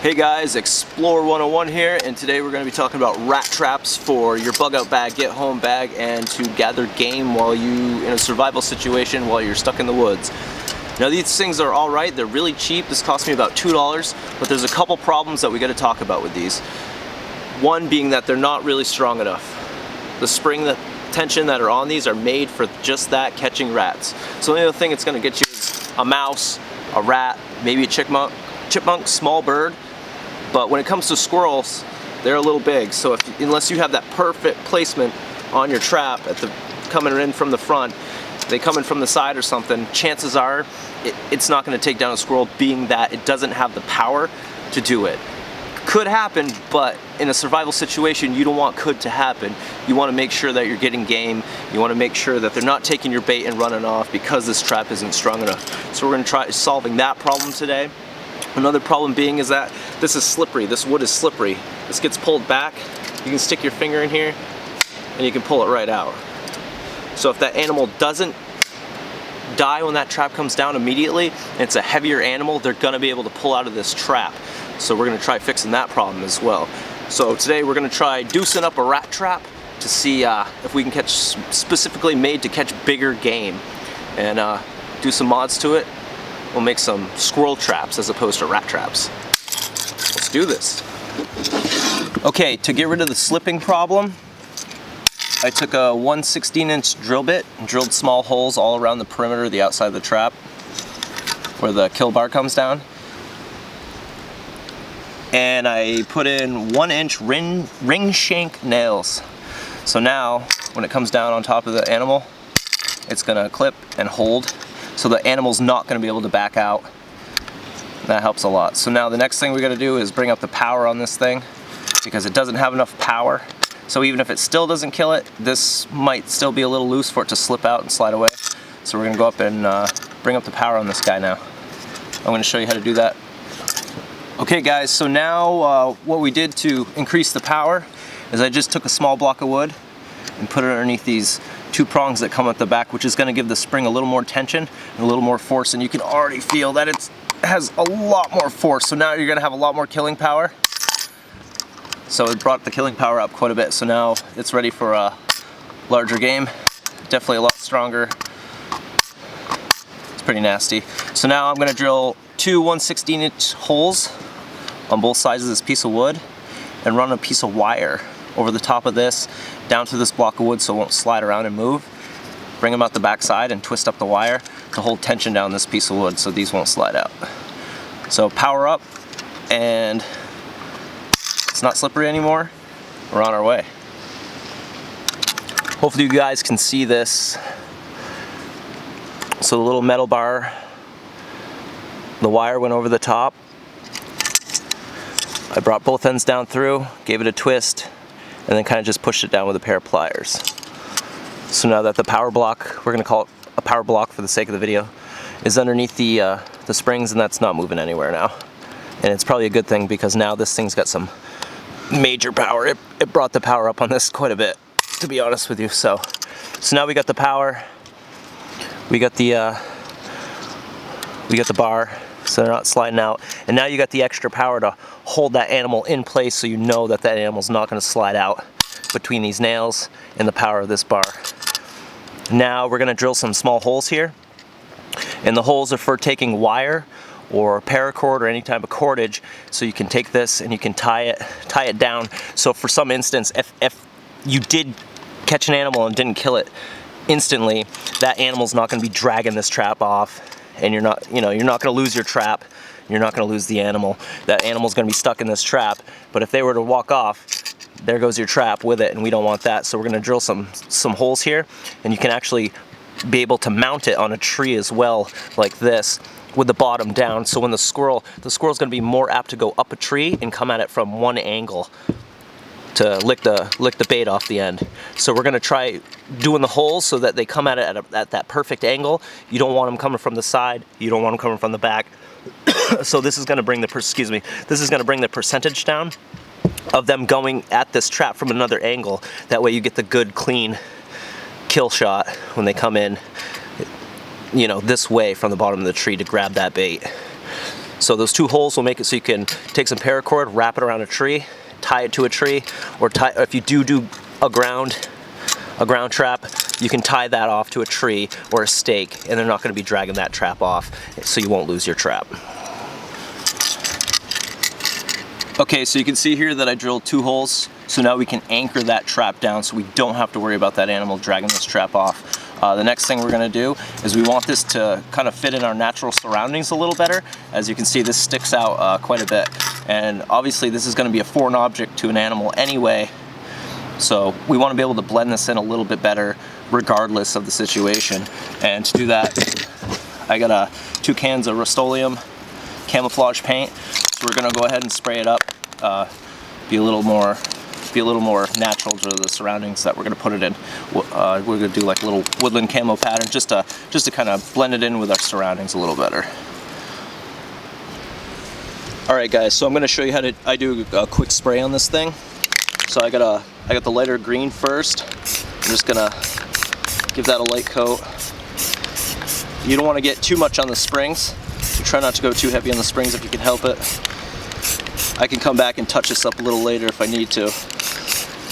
Hey guys, Explore 101 here, and today we're going to be talking about rat traps for your bug out bag, get home bag, and to gather game while you in a survival situation while you're stuck in the woods. Now these things are alright, they're really cheap. This cost me about $2, but there's a couple problems that we got to talk about with these. One being that they're not really strong enough. The spring tension that are on these are made for just that, catching rats. So the only thing it's going to get you is a mouse, a rat, maybe a chipmunk, small bird. But when it comes to squirrels, they're a little big, so unless you have that perfect placement on your trap coming in from the front, they come in from the side or something, chances are it's not going to take down a squirrel, being that it doesn't have the power to do it. Could happen, but in a survival situation you don't want could to happen. You want to make sure that you're getting game. You want to make sure that they're not taking your bait and running off because this trap isn't strong enough. So we're going to try solving that problem today. Another problem being is that this is slippery. This wood is slippery. This gets pulled back. You can stick your finger in here and you can pull it right out. So if that animal doesn't die when that trap comes down immediately, and it's a heavier animal, they're gonna be able to pull out of this trap. So we're gonna try fixing that problem as well. So today we're gonna try deucing up a rat trap to see if we can catch, specifically made to catch bigger game, and do some mods to it. We'll make some squirrel traps as opposed to rat traps. Let's do this. Okay, to get rid of the slipping problem, I took a 1/16" drill bit and drilled small holes all around the perimeter, the outside of the trap, where the kill bar comes down. And I put in 1" ring shank nails. So now, when it comes down on top of the animal, it's gonna clip and hold. So the animal's not going to be able to back out. That helps a lot. So now the next thing we got to do is bring up the power on this thing, because it doesn't have enough power. So even if it still doesn't kill it, this might still be a little loose for it to slip out and slide away. So we're going to go up and bring up the power on this guy now. I'm going to show you how to do that. Okay guys, so now what we did to increase the power is I just took a small block of wood and put it underneath these two prongs that come at the back, which is going to give the spring a little more tension and a little more force, and you can already feel that it has a lot more force. So now you're going to have a lot more killing power. So it brought the killing power up quite a bit, so now it's ready for a larger game. Definitely a lot stronger. It's pretty nasty. So now I'm going to drill two 1/16" holes on both sides of this piece of wood and run a piece of wire over the top of this, down to this block of wood so it won't slide around and move. Bring them out the back side and twist up the wire to hold tension down this piece of wood so these won't slide out. So power up, and it's not slippery anymore. We're on our way. Hopefully you guys can see this. So the little metal bar, the wire went over the top. I brought both ends down through, gave it a twist, and then kind of just pushed it down with a pair of pliers. So now that the power block, we're going to call it a power block for the sake of the video, is underneath the springs, and that's not moving anywhere now. And it's probably a good thing, because now this thing's got some major power. It brought the power up on this quite a bit, to be honest with you. So now we got the power, we got the bar, so they're not sliding out, and now you got the extra power to hold that animal in place, so you know that that animal's not going to slide out between these nails and the power of this bar. Now we're going to drill some small holes here, and the holes are for taking wire or paracord or any type of cordage, so you can take this and you can tie it down. So for some instance, if you did catch an animal and didn't kill it instantly, that animal's not going to be dragging this trap off, and you're not going to lose your trap. You're not going to lose the animal. That animal's going to be stuck in this trap, but if they were to walk off, there goes your trap with it, and we don't want that. So we're going to drill some holes here, and you can actually be able to mount it on a tree as well, like this, with the bottom down. So when the squirrel's going to be more apt to go up a tree and come at it from one angle to lick the bait off the end. So we're going to try doing the holes so that they come at it at that perfect angle. You don't want them coming from the side. You don't want them coming from the back. So this is going to bring the percentage down of them going at this trap from another angle. That way you get the good clean kill shot when they come in, this way from the bottom of the tree to grab that bait. So those 2 holes will make it so you can take some paracord, wrap it around a tree, tie it to a tree, or if you do a ground trap, you can tie that off to a tree or a stake, and they're not going to be dragging that trap off, so you won't lose your trap. Okay, so you can see here that I drilled 2 holes, so now we can anchor that trap down so we don't have to worry about that animal dragging this trap off. The next thing we're going to do is we want this to kind of fit in our natural surroundings a little better. As you can see, this sticks out quite a bit, and obviously this is going to be a foreign object to an animal anyway, so we want to be able to blend this in a little bit better regardless of the situation. And to do that, I got 2 cans of Rust-Oleum camouflage paint, so we're going to go ahead and spray it up, be a little more natural to the surroundings that we're going to put it in. We're going to do like a little woodland camo pattern just to kind of blend it in with our surroundings a little better. Alright guys, so I'm going to show you how I do a quick spray on this thing. So I got the lighter green first. I'm just going to give that a light coat. You don't want to get too much on the springs. So try not to go too heavy on the springs if you can help it. I can come back and touch this up a little later if I need to.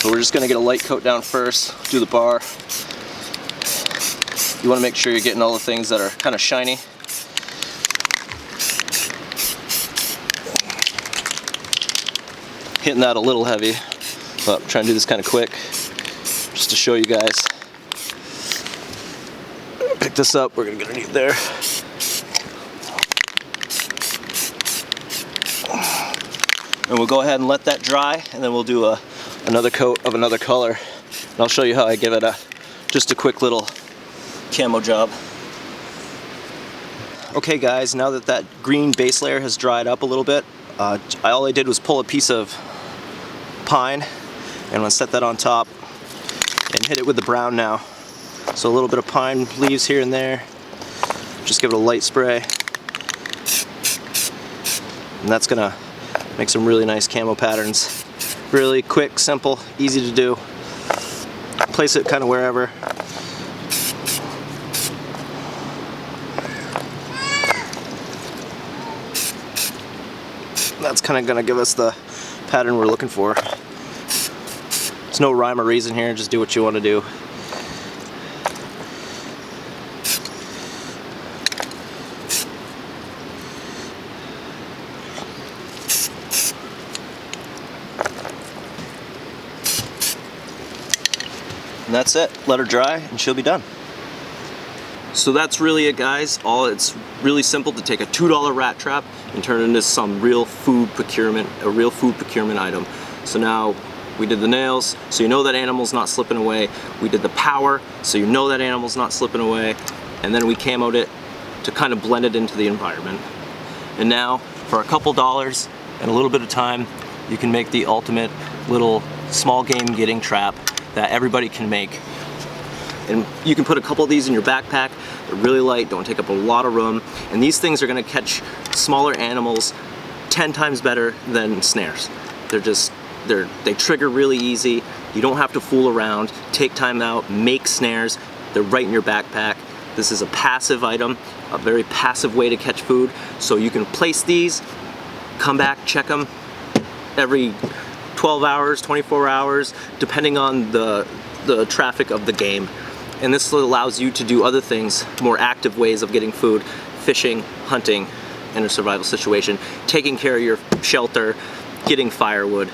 But we're just going to get a light coat down first, do the bar. You want to make sure you're getting all the things that are kind of shiny. Hitting that a little heavy, but I'm trying to do this kind of quick, just to show you guys. Pick this up, we're going to get underneath there. And we'll go ahead and let that dry, and then we'll do another coat of another color. And I'll show you how I give it just a quick little camo job. Okay guys, now that green base layer has dried up a little bit, all I did was pull a piece of pine, and I'm going to set that on top and hit it with the brown now. So a little bit of pine leaves here and there, just give it a light spray, and that's going to make some really nice camo patterns. Really quick, simple, easy to do. Place it kind of wherever. That's kind of going to give us the pattern we're looking for. There's no rhyme or reason here, just do what you want to do. And that's it. Let her dry and she'll be done. So that's really it guys. It's really simple to take a $2 rat trap and turn it into some real food procurement, a real food procurement item. So now we did the nails, so you know that animal's not slipping away. We did the power, so you know that animal's not slipping away. And then we camoed it to kind of blend it into the environment. And now, for a couple dollars and a little bit of time, you can make the ultimate little small game getting trap that everybody can make. And you can put a couple of these in your backpack. They're really light, don't take up a lot of room, and these things are going to catch smaller animals 10 times better than snares. They trigger really easy. You don't have to fool around. Take time out, make snares. They're right in your backpack. This is a passive item, a very passive way to catch food. So you can place these, come back, check them every 12 hours, 24 hours, depending on the traffic of the game. And this allows you to do other things, more active ways of getting food, fishing, hunting in a survival situation, taking care of your shelter, getting firewood,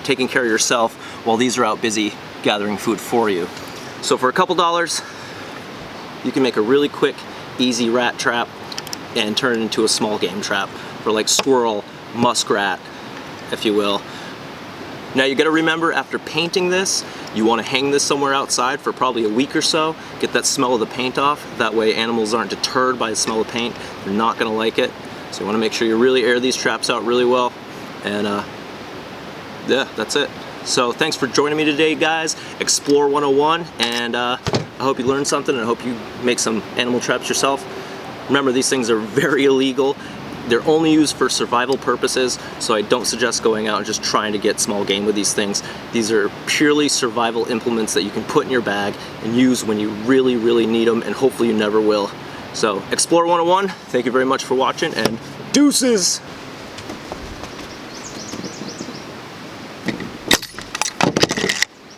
taking care of yourself while these are out busy gathering food for you. So for a couple dollars, you can make a really quick, easy rat trap and turn it into a small game trap for like squirrel, muskrat, if you will. Now you gotta remember, after painting this, you wanna hang this somewhere outside for probably a week or so, get that smell of the paint off. That way animals aren't deterred by the smell of paint. They're not gonna like it. So you wanna make sure you really air these traps out really well. And yeah, that's it. So thanks for joining me today, guys. Explore 101, and I hope you learned something, and I hope you make some animal traps yourself. Remember, these things are very illegal. They're only used for survival purposes, so I don't suggest going out and just trying to get small game with these things. These are purely survival implements that you can put in your bag and use when you really, really need them, and hopefully you never will. So, Explore 101, thank you very much for watching, and Deuces.